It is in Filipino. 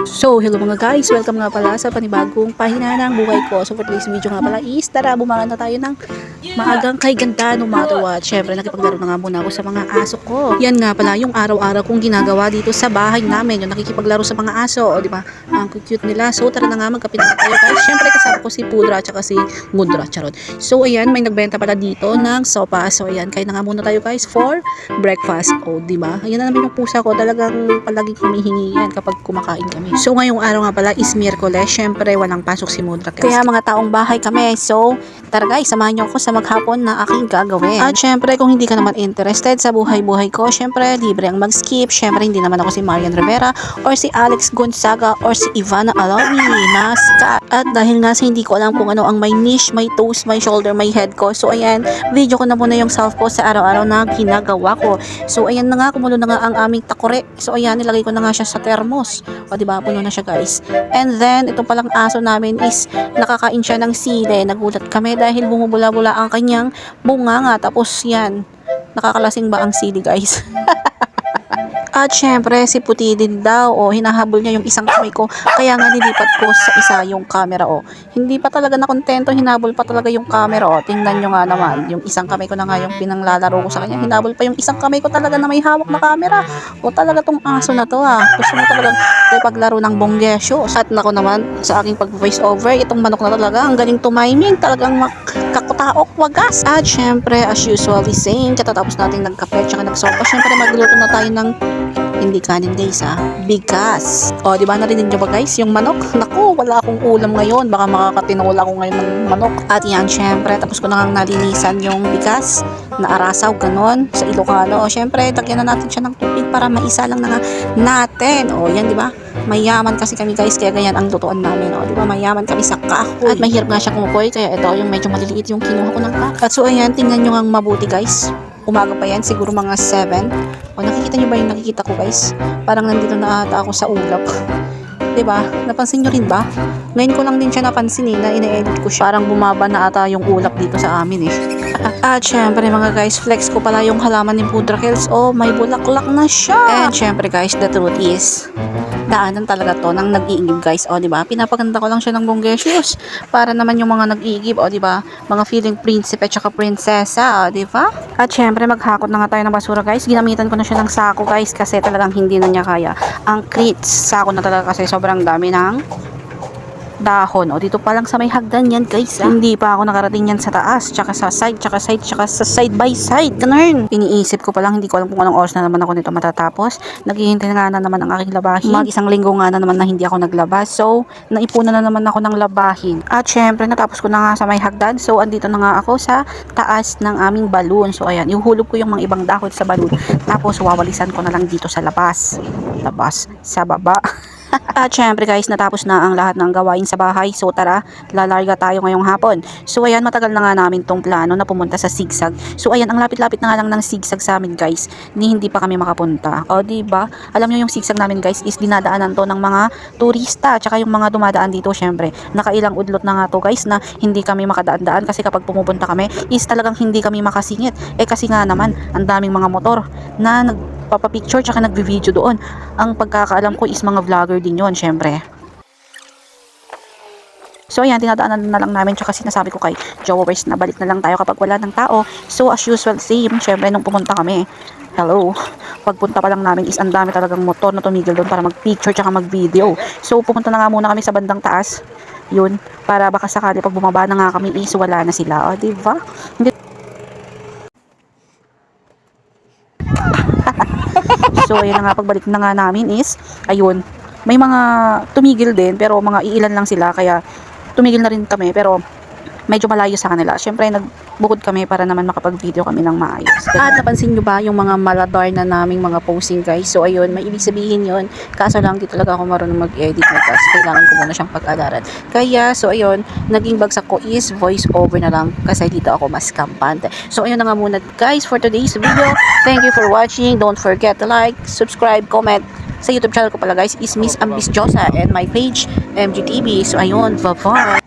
So, hello mga guys, welcome nga pala sa panibagong pahina ng buhay ko. So, for today's video nga pala is, tara, bumangon na tayo ng maagang kay ganda no matter what. Syempre, nakipaglaro na nga muna ako sa mga aso ko. Yan nga pala yung araw-araw kong ginagawa dito sa bahay namin, yung nakikipaglaro sa mga aso, o, di ba? Ang cute nila. So, tara na nga, magkape na tayo guys. Syempre, kasama ko si Pudra at si Mudra, charot. So, ayan, may nagbenta pala dito ng sopa. So, ayan, kain na nga muna tayo guys for breakfast. O, di ba? Ayan na naman yung pusa ko, talagang palagi humihingi yan kapag kumakain kami. So ngayong araw nga pala is Miyerkules, syempre walang pasok si Mudra. Kaya mga taong bahay kami. So tara guys, samahan niyo ako sa maghapon na aking gagawin. At syempre kung hindi ka naman interested sa buhay-buhay ko, syempre libre ang mag-skip. Syempre hindi naman ako si Marian Rivera or si Alex Gonzaga or si Ivana Alawi na sikat. At dahil nga sa hindi ko alam kung ano ang may niche, may toes, may shoulder, may head ko. So ayan, video ko na muna yung self ko sa araw-araw na ginagawa ko. So ayan na nga, kumulo na nga ang aming takore. So ayan, nilagay ko na nga siya sa thermos. O diba, puno na siya guys. And then, itong palang aso namin is nakakain siya ng sili. Nagulat kami dahil bumubula-bula ang kanyang bunganga. Tapos yan, nakakalasing ba ang sili guys? At syempre, si Puti din daw, hinahabol niya yung isang kamay ko. Kaya nga nilipat ko sa isa yung camera, Hindi pa talaga nakontento, hinabol pa talaga yung camera, Tingnan nyo nga naman, yung isang kamay ko na nga yung pinanglalaro ko sa kanya. Hinabol pa yung isang kamay ko talaga na may hawak na camera. Talaga tong aso na to, Gusto mo talagang paglaro ng bonggesyo. At nako naman, sa aking pag-voice over, itong manok na talaga, ang galing tumiming, talagang kakutaok, wagas. At syempre, as usual, the same, katatapos natin nagkape, tsaka nagsopa. Syempre, magluto na tayo ng hindi kanin guys bigas. Diba narinig nyo ba guys yung manok? Naku, wala akong ulam ngayon, baka makakatinola ko ngayon ng manok. At yan syempre, tapos ko na nga nalinisan yung bigas na arasaw, ganon, sa Ilocano. Syempre, tagyan na natin siya ng tubig para maisa lang na nga natin. Yan diba, mayaman kasi kami guys, kaya ganyan ang lutuan namin. Diba, mayaman kami sa kahoy. At mahirap nga siya kumukoy, kaya ito yung medyo maliliit yung kinuha ko ng kahoy. At so ayan, tingnan nyo nga mabuti guys. Umaga pa yan, siguro mga 7. Nakikita nyo ba yung nakikita ko guys? Parang nandito na ata ako sa ulap. Diba? Napansin nyo rin ba? Ngayon ko lang din siya napansin na ine-edit ko siya. Parang bumaba na ata yung ulap dito sa amin At syempre mga guys, flex ko pala yung halaman ni Pudra Hills. May bulaklak na siya. And syempre guys, the truth is, daanan talaga to ng nag-iigib guys. Diba? Pinapaganda ko lang siya ng bonggesyos para naman yung mga nag-iigib, diba? Mga feeling prinsipe tsaka prinsesa, diba? At syempre maghakot na nga tayo ng basura guys. Ginamitan ko na siya ng sako guys kasi talagang hindi na niya kaya. Ang crates, sako na talaga kasi sobrang dami ng dahon. Dito pa lang sa may hagdan yan guys. Hindi pa ako nakarating yan sa taas, tsaka sa side, tsaka sa side by side. Ganun. Iniisip ko pa lang, hindi ko alam kung anong oras na naman ako nito matatapos. Naghihintay na naman ang aking labahin. Mag-isang linggo nga na naman na hindi ako naglabas. So, naipunan na naman ako ng labahin. At syempre, natapos ko na nga sa may hagdan. So, andito na nga ako sa taas ng aming balloon. So, ayan, ihuhulog ko yung mga ibang dahon sa balloon. Tapos, wawalisan ko na lang dito sa labas. Labas, sa baba. At syempre guys, natapos na ang lahat ng gawain sa bahay. So tara, lalarga tayo ngayong hapon. So ayan, matagal na nga namin tong plano na pumunta sa Sigsag. So ayan, ang lapit-lapit na nga lang ng Sigsag sa amin guys. Hindi pa kami makapunta. Diba? Alam nyo yung Sigsag namin guys is dinadaanan to ng mga turista. Tsaka yung mga dumadaan dito syempre. Nakailang udlot na nga to guys na hindi kami makadaan-daan kasi kapag pumupunta kami is talagang hindi kami makasingit. Kasi nga naman, ang daming mga motor na nagpapapicture tsaka nagvi-video doon. Ang pagkakaalam ko is mga vlogger din yon syempre. So ayan, tinadaanan na lang namin tsaka sinasabi ko kay Jowers na balik na lang tayo kapag wala ng tao. So as usual same, syempre nung pumunta kami, hello, pagpunta pa lang namin is ang dami talagang motor na tumigil doon para mag-picture tsaka mag-video. So pumunta na nga muna kami sa bandang taas, yun, para baka sakali pag bumaba na nga kami is wala na sila, diba? So ayun na nga, pagbalik na nga namin is ayun, may mga tumigil din pero mga iilan lang sila kaya tumigil na rin kami pero medyo malayo sa kanila. Syempre nagbukod kami para naman makapag-video kami ng maayos. At napansin nyo ba yung mga maladar na naming mga posing guys? So ayun, may ibig sabihin yun. Kaso lang di talaga ako marunong mag-edit kasi kailangan ko muna siyang pag-aralan. Kaya so ayun, naging bagsak ko is voice over na lang kasi dito ako mas kampante. So ayun na nga muna guys for today's video. Thank you for watching. Don't forget to like, subscribe, comment. Sa YouTube channel ko pala guys is Miss Ambisjosa and my page MGTV. So ayun, bye-bye.